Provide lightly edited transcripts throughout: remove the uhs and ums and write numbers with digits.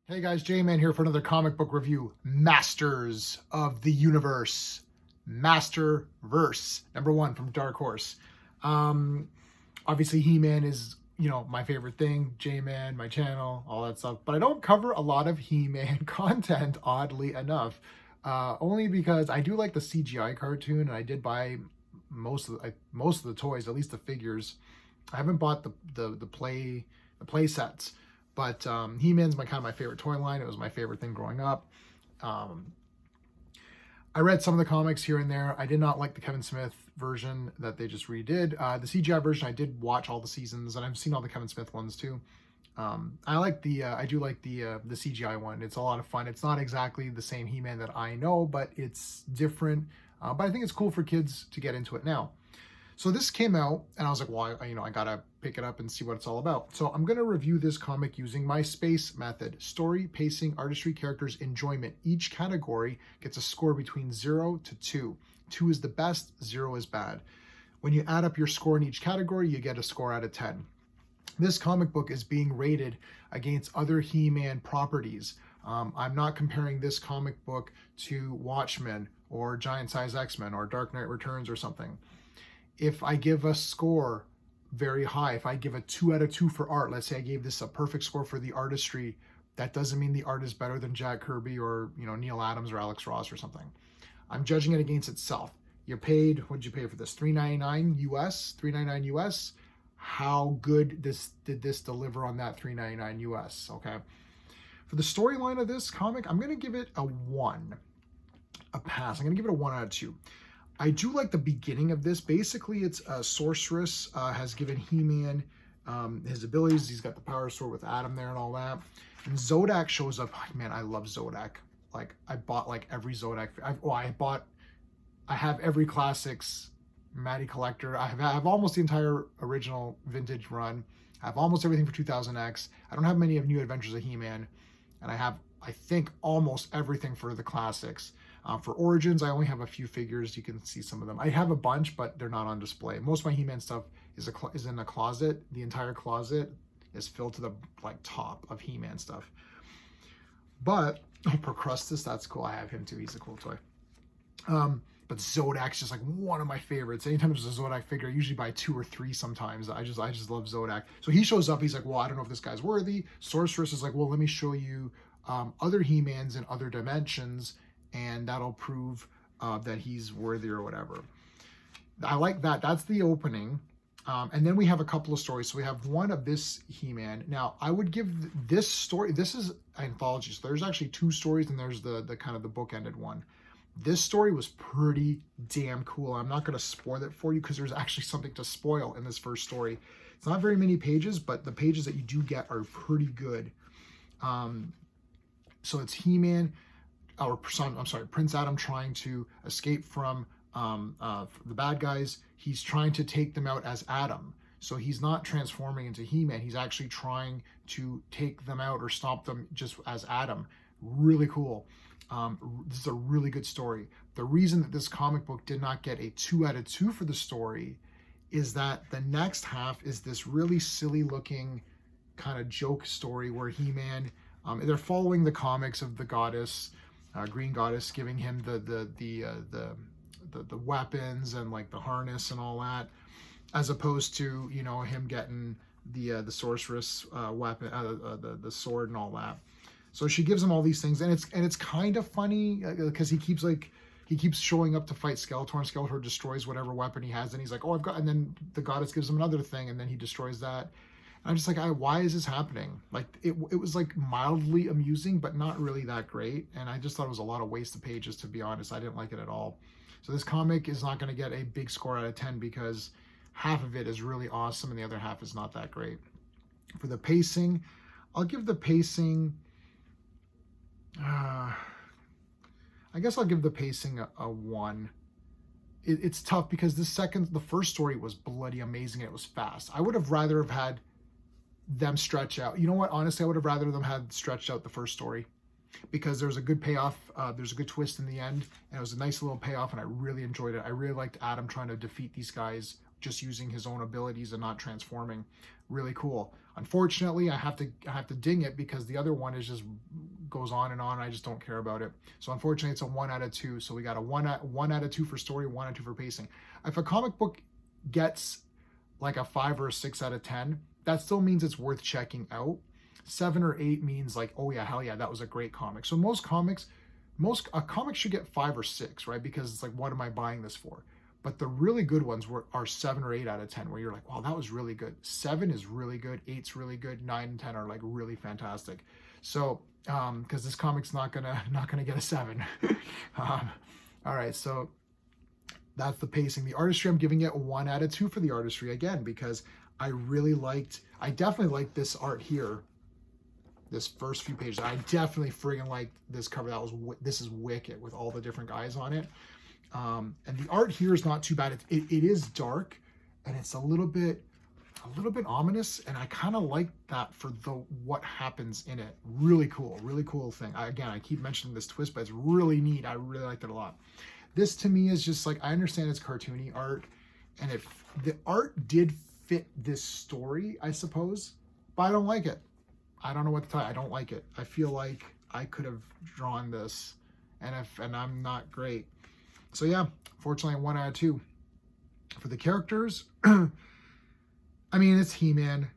Hey guys, J-Man here for another comic book review. Masters of the Universe. Masterverse. #1 from Dark Horse. Obviously He-Man is, my favorite thing. J-Man, my channel, all that stuff. But I don't cover a lot of He-Man content, oddly enough. Only because I do like the CGI cartoon, and I did buy most of the toys, at least the figures. I haven't bought the play sets. But He-Man's kind of my favorite toy line. It was my favorite thing growing up. I read some of the comics here and there. I did not like the Kevin Smith version that they just redid. The CGI version, I did watch all the seasons, and I've seen all the Kevin Smith ones too. I do like the CGI one. It's a lot of fun. It's not exactly the same He-Man that I know, but it's different. But I think it's cool for kids to get into it now. So this came out, and I was like, well, I gotta pick it up and see what it's all about. So I'm gonna review this comic using my SPACE method: story, pacing, artistry, characters, enjoyment. Each category gets a score between 0 to 2. 2 is the best, 0 is bad. When you add up your score in each category, you get a score out of 10. This comic book is being rated against other He-Man properties. I'm not comparing this comic book to Watchmen or Giant Size X-Men or Dark Knight Returns or something. If I give a score very high, if I give a 2 out of 2 for art, let's say I gave this a perfect score for the artistry, that doesn't mean the art is better than Jack Kirby or Neil Adams or Alex Ross or something. I'm judging it against itself. You paid, what did you pay for this? $3.99 US, $3.99 US. How good did this deliver on that $3.99 US? Okay. For the storyline of this comic, I'm gonna give it a 1, a pass. I'm gonna give it a 1 out of 2. I do like the beginning of this. Basically, it's a sorceress has given He-Man his abilities. He's got the power sword with Adam there and all that. And Zodak shows up. Oh, man, I love Zodak. Like, I bought like every Zodak. I have every Classics Matty Collector. I have almost the entire original vintage run. I have almost everything for 2000X. I don't have many of New Adventures of He-Man. And I have, I think, almost everything for the Classics. For Origins, I only have a few figures. You can see some of them. I have a bunch, but they're not on display. Most of my He-Man stuff is in a closet. The entire closet is filled to the top of He-Man stuff. But Procrustes, that's cool. I have him too. He's a cool toy. But Zodak's just like one of my favorites. Anytime there's a Zodak figure, I usually buy 2 or 3 sometimes. I just love Zodak. So he shows up. He's like, well, I don't know if this guy's worthy. Sorceress is like, well, let me show you other He-Mans in other dimensions, and that'll prove that he's worthy or whatever. I like that. That's the opening. And then we have a couple of stories. So we have one of this He-Man. Now, I would give this story, this is an anthology. So there's actually 2 stories, and there's the kind of the bookended one. This story was pretty damn cool. I'm not going to spoil it for you because there's actually something to spoil in this first story. It's not very many pages, but the pages that you do get are pretty good. So it's He-Man, Prince Adam trying to escape from the bad guys. He's trying to take them out as Adam. So he's not transforming into He-Man. He's actually trying to take them out or stop them just as Adam. Really cool. This is a really good story. The reason that this comic book did not get a 2 out of 2 for the story is that the next half is this really silly looking kind of joke story where He-Man, they're following the comics of the goddess, Green Goddess, giving him the weapons and like the harness and all that, as opposed to him getting the sorceress weapon, the sword and all that. So she gives him all these things, and it's kind of funny because he keeps showing up to fight Skeletor, and Skeletor destroys whatever weapon he has, and he's like, oh, I've got, and then the goddess gives him another thing, and then he destroys that. And I'm just like, why is this happening? Like it was like mildly amusing, but not really that great. And I just thought it was a lot of wasted pages, to be honest. I didn't like it at all. So this comic is not going to get a big score out of 10 because half of it is really awesome and the other half is not that great. For the pacing, I'll give the pacing, I guess I'll give the pacing a 1. It's tough because the first story was bloody amazing. It was fast. I would have rather have had them stretch out. You know what? Honestly, I would have rather them had stretched out the first story because there was a good payoff. There's a good twist in the end, and it was a nice little payoff, and I really enjoyed it. I really liked Adam trying to defeat these guys just using his own abilities and not transforming. really cool. Unfortunately, I have to ding it because the other one is just goes on and on. I just don't care about it. So unfortunately, it's a 1 out of 2. So we got a 1 out of 2 for story, 1 out of 2 for pacing. If a comic book gets like a 5 or a 6 out of 10, that still means it's worth checking out. 7 or 8 means like, oh yeah, hell yeah, that was a great comic. So a comic should get 5 or 6, right? Because it's like, what am I buying this for? But the really good ones are 7 or 8 out of 10, where you're like, wow, that was really good. 7 is really good, 8's really good, 9 and 10 are like really fantastic. So, because this comic's not gonna get a 7. All right, so that's the pacing. The artistry, I'm giving it 1 out of 2 for the artistry again, because I definitely liked this art here. This first few pages, I definitely friggin' liked this cover. This is wicked with all the different guys on it. And the art here is not too bad. It is dark and it's a little bit ominous, and I kind of like that for what happens in it. Really cool thing. I keep mentioning this twist, but it's really neat. I really liked it a lot. This to me is just like, I understand it's cartoony art, and the art did fit this story, I suppose, but I don't like it. I don't know what to tell you. I don't like it. I feel like I could have drawn this, and I'm not great. So yeah, fortunately, 1 out of 2. For the characters, I mean, it's He-Man.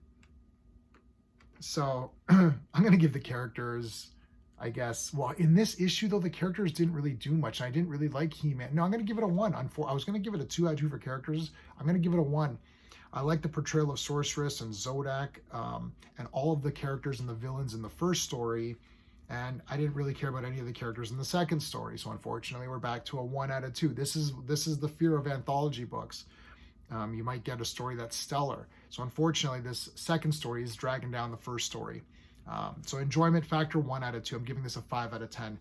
So I'm going to give the characters, I guess. Well, in this issue, though, the characters didn't really do much. I didn't really like He-Man. No, I'm going to give it a 1. I was going to give it a 2 out of 2 for characters. I'm going to give it a 1. I like the portrayal of Sorceress and Zodak, and all of the characters and the villains in the first story. And I didn't really care about any of the characters in the second story. So unfortunately, we're back to a 1 out of 2. This is the fear of anthology books. You might get a story that's stellar. So unfortunately, this second story is dragging down the first story. So enjoyment factor, 1 out of 2. I'm giving this a 5 out of 10.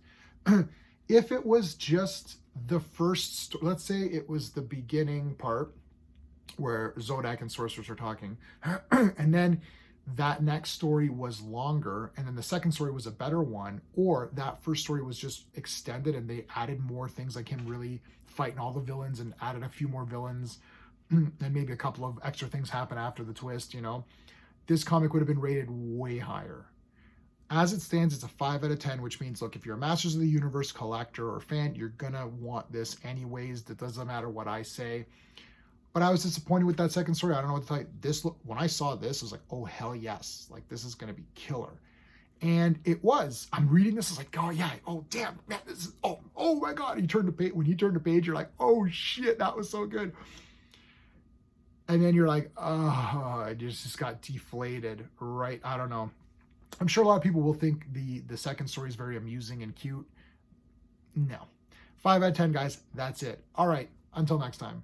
If it was just the first, let's say it was the beginning part where Zodak and Sorceress are talking, and then that next story was longer, and then the second story was a better one, or that first story was just extended and they added more things, like him really fighting all the villains and added a few more villains, and maybe a couple of extra things happen after the twist, this comic would have been rated way higher. As it stands, it's a 5 out of 10, which means, look, if you're a Masters of the Universe collector or fan, you're gonna want this anyways. That doesn't matter what I say. But I was disappointed with that second story. I don't know what to tell you. When I saw this, I was like, oh, hell yes. Like, this is going to be killer. And it was. I'm reading this, I was like, oh, yeah. Oh, damn. Man, this is, oh my God. When he turned the page, you're like, oh, shit, that was so good. And then you're like, oh, I just got deflated, right? I don't know. I'm sure a lot of people will think the second story is very amusing and cute. No. 5 out of 10, guys. That's it. All right. Until next time.